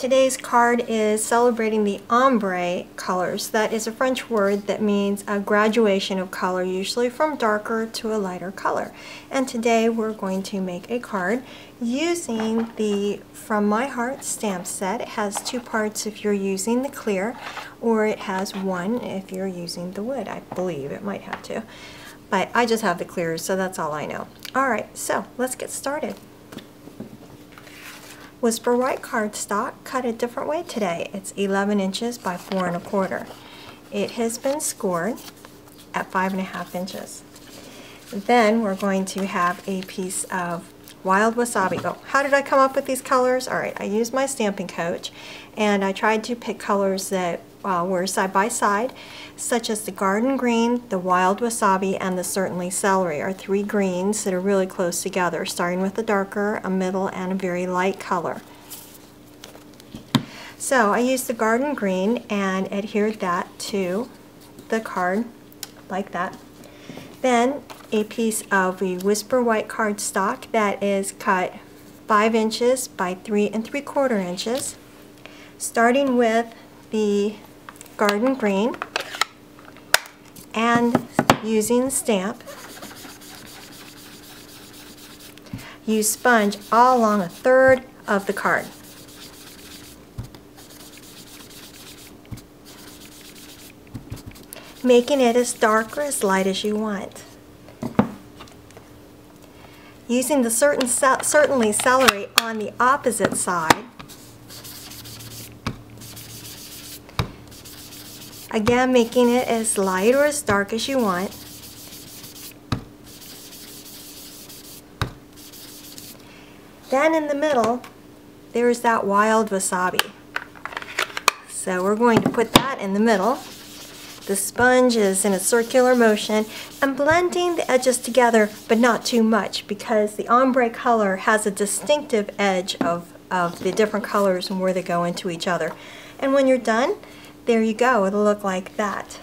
Today's card is celebrating the ombre colors. That is a French word that means a graduation of color, usually from darker to a lighter color. And today we're going to make a card using the From My Heart stamp set. It has two parts if you're using the clear, or it has one if you're using the wood. I believe it might have two, but I just have the clear, so that's all I know. Alright, so let's get started. Whisper White cardstock cut a different way today. It's 11 inches by 4 1/4. It has been scored at 5 1/2 inches. Then we're going to have a piece of wild wasabi. Oh, how did I come up with these colors? Alright, I used my stamping coach and I tried to pick colors that were side by side, such as the garden green, the wild wasabi, and the certainly celery are three greens that are really close together, starting with a darker, a middle, and a very light color. So I used the garden green and adhered that to the card like that. Then a piece of the Whisper White cardstock that is cut 5 inches by 3 3/4 inches, starting with the garden green and using stamp. Use sponge all along 1/3 of the card. Making it as dark or as light as you want. Using the certainly celery on the opposite side. Again, making it as light or as dark as you want. Then in the middle, there's that wild wasabi. So we're going to put that in the middle. The sponge is in a circular motion and blending the edges together, but not too much, because the ombre color has a distinctive edge of the different colors and where they go into each other. And when you're done, there you go, it'll look like that.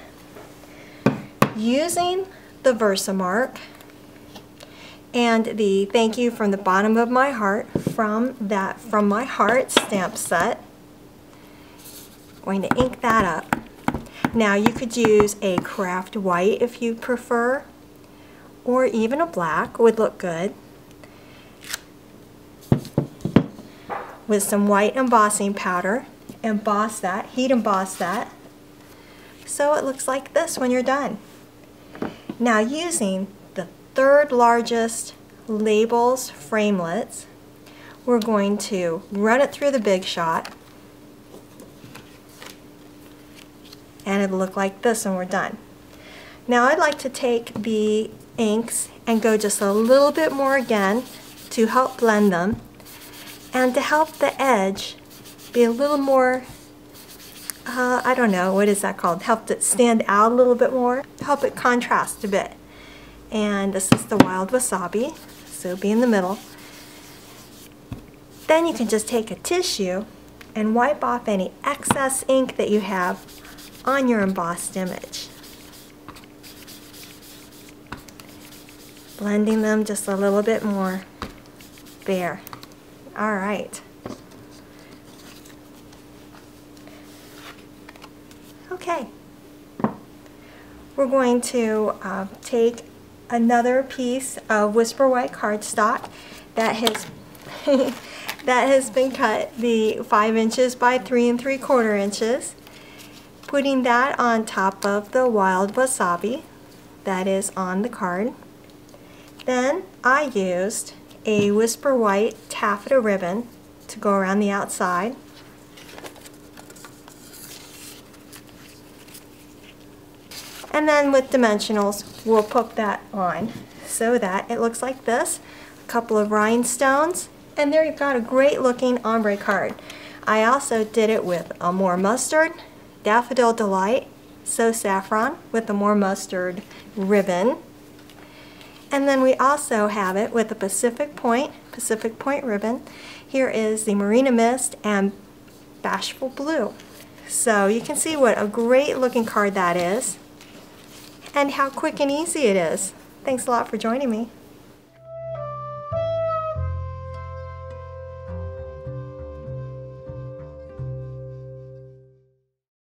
Using the Versamark and the thank you from the bottom of my heart from that From My Heart stamp set, I'm going to ink that up. Now you could use a craft white if you prefer, or even a black would look good, with some white embossing powder. Emboss that, heat emboss that, so it looks like this when you're done. Now using the third largest labels framelits, we're going to run it through the Big Shot, and it'll look like this when we're done. Now I'd like to take the inks and go just a little bit more again to help blend them and to help the edge be a little more, I don't know, what is that called? Help it stand out a little bit more, help it contrast a bit. And this is the wild wasabi, so be in the middle. Then you can just take a tissue and wipe off any excess ink that you have on your embossed image. Blending them just a little bit more. There. Alright. Okay, we're going to take another piece of Whisper White cardstock that has that has been cut the 5 inches by 3 3/4 inches, putting that on top of the wild wasabi that is on the card. Then I used a Whisper White taffeta ribbon to go around the outside. And then with dimensionals, we'll put that on so that it looks like this. A couple of rhinestones, and there you've got a great looking ombre card. I also did it with a more mustard, Daffodil Delight, So Saffron with a more mustard ribbon. And then we also have it with a Pacific Point ribbon. Here is the Marina Mist and Bashful Blue. So you can see what a great looking card that is, and how quick and easy it is. Thanks a lot for joining me.